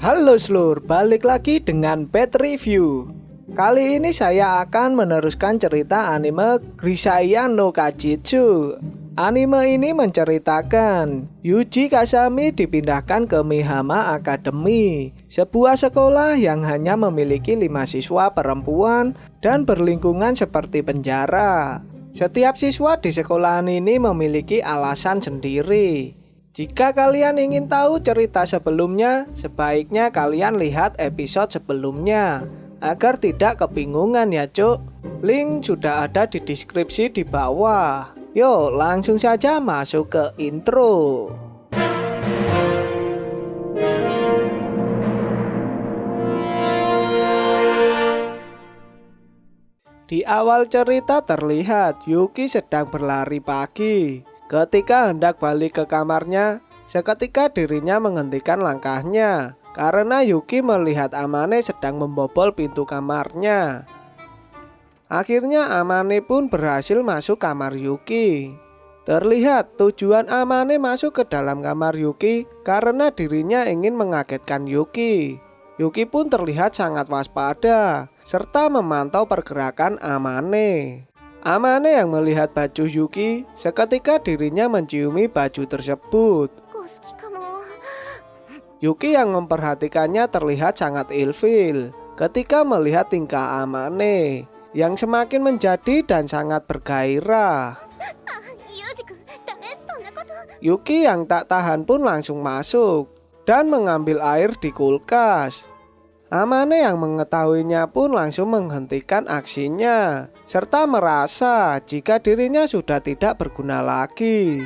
Halo seluruh, balik lagi dengan Pet Review. Kali ini saya akan meneruskan cerita anime Grisaya no Kajitsu. Anime ini menceritakan Yuji Kasami dipindahkan ke Mihama Academy, sebuah sekolah yang hanya memiliki 5 siswa perempuan dan berlingkungan seperti penjara. Setiap siswa di sekolahan ini memiliki alasan sendiri. Jika kalian ingin tahu cerita sebelumnya, sebaiknya kalian lihat episode sebelumnya agar tidak kebingungan ya cuk. Link sudah ada di deskripsi di bawah. Yuk langsung saja masuk ke intro. Di awal cerita terlihat Yuki sedang berlari pagi. Ketika hendak balik ke kamarnya, seketika dirinya menghentikan langkahnya karena Yuki melihat Amane sedang membobol pintu kamarnya. Akhirnya Amane pun berhasil masuk kamar Yuki. Terlihat tujuan Amane masuk ke dalam kamar Yuki karena dirinya ingin mengagetkan Yuki. Yuki pun terlihat sangat waspada serta memantau pergerakan Amane. Amane yang melihat baju Yuki, seketika dirinya menciumi baju tersebut. Yuki yang memperhatikannya terlihat sangat ilfil ketika melihat tingkah Amane yang semakin menjadi dan sangat bergairah. Yuki yang tak tahan pun langsung masuk dan mengambil air di kulkas. Amane yang mengetahuinya pun langsung menghentikan aksinya serta merasa jika dirinya sudah tidak berguna lagi.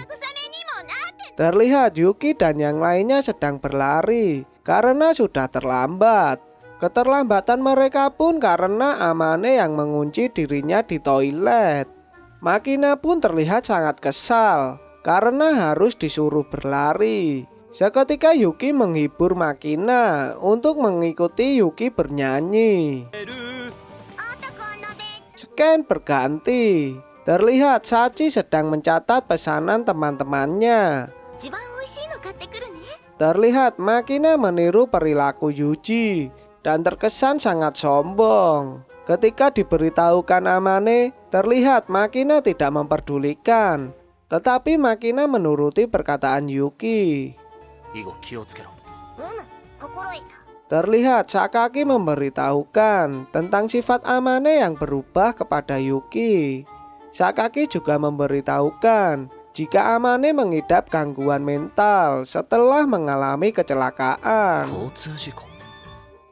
Terlihat Yuki dan yang lainnya sedang berlari karena sudah terlambat. Keterlambatan mereka pun karena Amane yang mengunci dirinya di toilet. Makina pun terlihat sangat kesal karena harus disuruh berlari. Seketika Yuki menghibur Makina untuk mengikuti Yuki bernyanyi. Scan berganti. Terlihat Sachi sedang mencatat pesanan teman-temannya. Terlihat Makina meniru perilaku Yuji dan terkesan sangat sombong. Ketika diberitahukan Amane, terlihat Makina tidak memperdulikan. Tetapi Makina menuruti perkataan Yuki. Terlihat Sakaki memberitahukan tentang sifat Amane yang berubah kepada Yuki. Sakaki juga memberitahukan jika Amane mengidap gangguan mental setelah mengalami kecelakaan.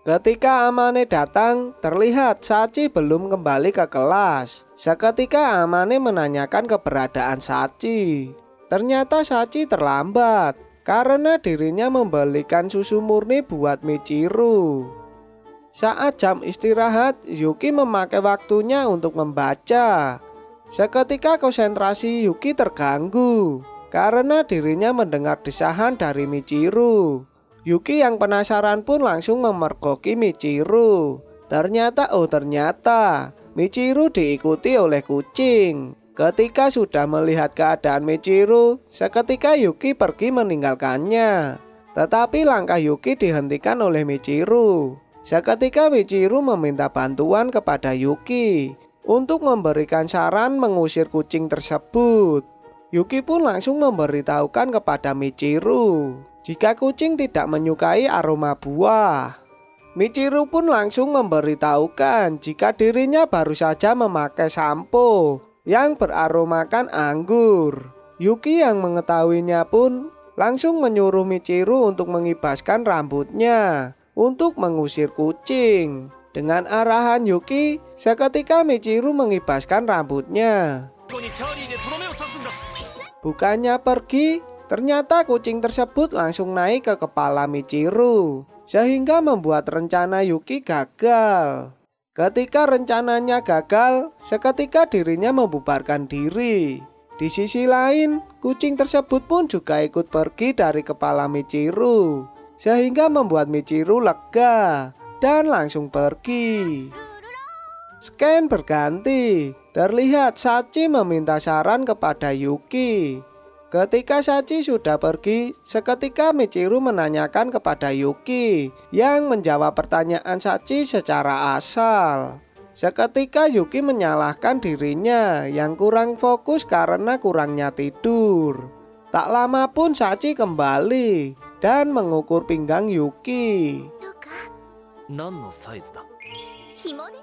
Ketika Amane datang, terlihat Sachi belum kembali ke kelas. Seketika Amane menanyakan keberadaan Sachi. Ternyata Sachi terlambat karena dirinya membelikan susu murni buat Michiru. Saat jam istirahat, Yuki memakai waktunya untuk membaca. Seketika konsentrasi Yuki terganggu karena dirinya mendengar desahan dari Michiru. Yuki yang penasaran pun langsung memergoki Michiru. Ternyata Michiru diikuti oleh kucing. Ketika sudah melihat keadaan Michiru, seketika Yuki pergi meninggalkannya. Tetapi langkah Yuki dihentikan oleh Michiru. Seketika Michiru meminta bantuan kepada Yuki untuk memberikan saran mengusir kucing tersebut. Yuki pun langsung memberitahukan kepada Michiru jika kucing tidak menyukai aroma buah. Michiru pun langsung memberitahukan jika dirinya baru saja memakai sampo yang beraromakan anggur. Yuki yang mengetahuinya pun langsung menyuruh Michiru untuk mengibaskan rambutnya untuk mengusir kucing. Dengan arahan Yuki, seketika Michiru mengibaskan rambutnya. Bukannya pergi, ternyata kucing tersebut langsung naik ke kepala Michiru, sehingga membuat rencana Yuki gagal. Ketika rencananya gagal, seketika dirinya membubarkan diri. Di sisi lain, kucing tersebut pun juga ikut pergi dari kepala Michiru, sehingga membuat Michiru lega dan langsung pergi. Scan berganti. Terlihat Sachi meminta saran kepada Yuki. Ketika Shachi sudah pergi, seketika Michiru menanyakan kepada Yuki yang menjawab pertanyaan Shachi secara asal. Seketika Yuki menyalahkan dirinya yang kurang fokus karena kurangnya tidur. Tak lama pun Shachi kembali dan mengukur pinggang Yuki.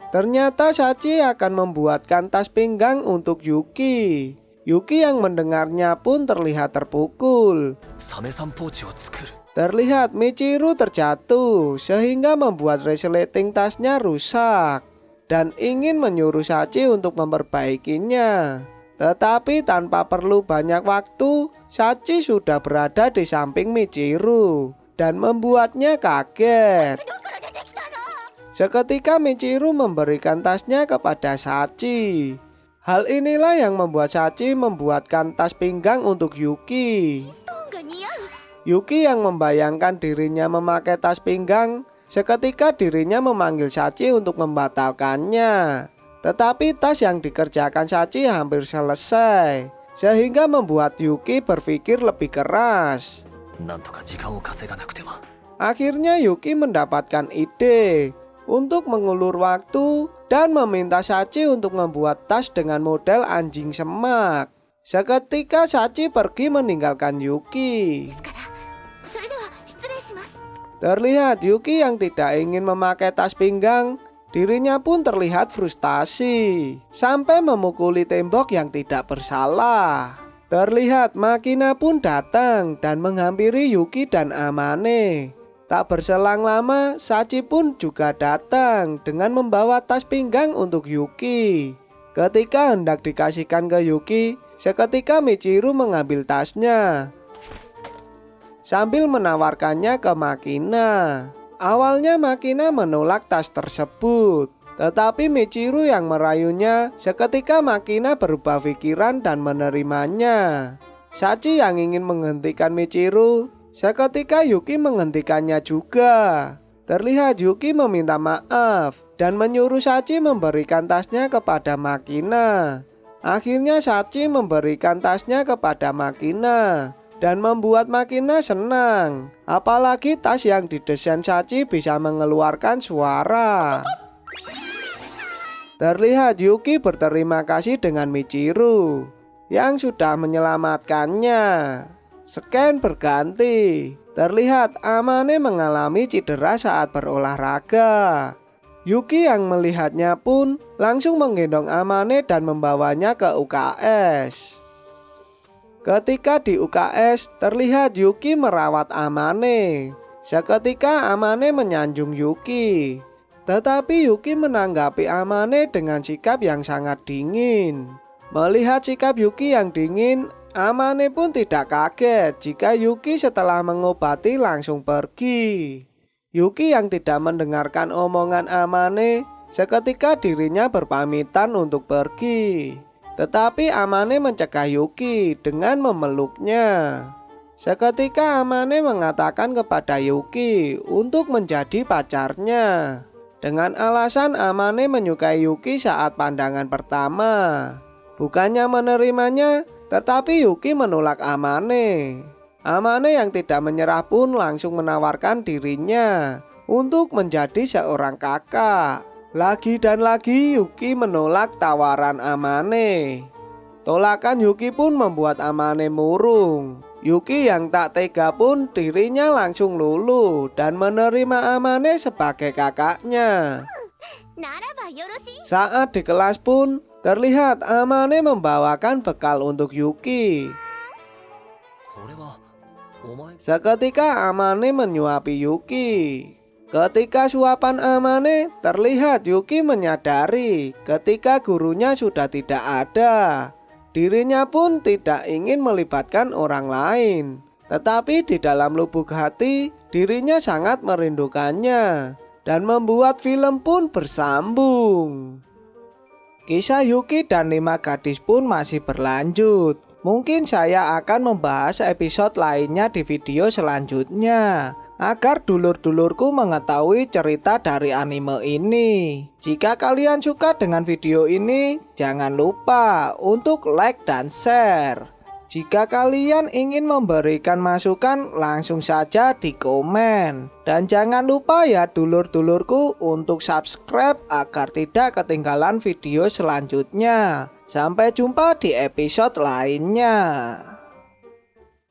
Ternyata Shachi akan membuatkan tas pinggang untuk Yuki. Yuki yang mendengarnya pun terlihat terpukul. Terlihat Michiru terjatuh sehingga membuat resleting tasnya rusak dan ingin menyuruh Shachi untuk memperbaikinya. Tetapi tanpa perlu banyak waktu, Shachi sudah berada di samping Michiru dan membuatnya kaget. Seketika Michiru memberikan tasnya kepada Shachi. Hal inilah yang membuat Shachi membuatkan tas pinggang untuk Yuki. Yuki yang membayangkan dirinya memakai tas pinggang, seketika dirinya memanggil Shachi untuk membatalkannya. Tetapi tas yang dikerjakan Shachi hampir selesai, sehingga membuat Yuki berpikir lebih keras. Akhirnya Yuki mendapatkan ide untuk mengulur waktu dan meminta Shachi untuk membuat tas dengan model anjing semak. Seketika Shachi pergi meninggalkan Yuki. Terlihat Yuki yang tidak ingin memakai tas pinggang, dirinya pun terlihat frustasi sampai memukuli tembok yang tidak bersalah. Terlihat Makina pun datang dan menghampiri Yuki dan Amane. Tak berselang lama, Shachi pun juga datang dengan membawa tas pinggang untuk Yuki. Ketika hendak dikasihkan ke Yuki, seketika Michiru mengambil tasnya sambil menawarkannya ke Makina. Awalnya Makina menolak tas tersebut, tetapi Michiru yang merayunya. Seketika Makina berubah pikiran dan menerimanya. Shachi yang ingin menghentikan Michiru, seketika Yuki menghentikannya juga. Terlihat Yuki meminta maaf dan menyuruh Shachi memberikan tasnya kepada Makina. Akhirnya Shachi memberikan tasnya kepada Makina dan membuat Makina senang. Apalagi tas yang didesain Shachi bisa mengeluarkan suara. Terlihat Yuki berterima kasih dengan Michiru yang sudah menyelamatkannya. Scan berganti. Terlihat Amane mengalami cedera saat berolahraga. Yuki yang melihatnya pun langsung menggendong Amane dan membawanya ke UKS. Ketika di UKS, terlihat Yuki merawat Amane. Seketika Amane menyanjung Yuki. Tetapi Yuki menanggapi Amane dengan sikap yang sangat dingin. Melihat sikap Yuki yang dingin, Amane pun tidak kaget jika Yuki setelah mengobati langsung pergi. Yuki yang tidak mendengarkan omongan Amane, seketika dirinya berpamitan untuk pergi. Tetapi Amane mencegah Yuki dengan memeluknya. Seketika Amane mengatakan kepada Yuki untuk menjadi pacarnya. Dengan alasan Amane menyukai Yuki saat pandangan pertama. Bukannya menerimanya, tetapi Yuki menolak Amane. Amane yang tidak menyerah pun langsung menawarkan dirinya untuk menjadi seorang kakak. Lagi dan lagi Yuki menolak tawaran Amane. Tolakan Yuki pun membuat Amane murung. Yuki yang tak tega pun dirinya langsung luluh dan menerima Amane sebagai kakaknya. Saat di kelas pun terlihat Amane membawakan bekal untuk Yuki. Seketika Amane menyuapi Yuki. Ketika suapan Amane, terlihat Yuki menyadari ketika gurunya sudah tidak ada. Dirinya pun tidak ingin melibatkan orang lain. Tetapi di dalam lubuk hati, dirinya sangat merindukannya. Dan membuat film pun bersambung. Kisah Yuki dan 5 gadis pun masih berlanjut. Mungkin saya akan membahas episode lainnya di video selanjutnya, agar dulur-dulurku mengetahui cerita dari anime ini. Jika kalian suka dengan video ini, jangan lupa untuk like dan share. Jika kalian ingin memberikan masukan, langsung saja di komen. Dan jangan lupa ya dulur-dulurku untuk subscribe agar tidak ketinggalan video selanjutnya. Sampai jumpa di episode lainnya.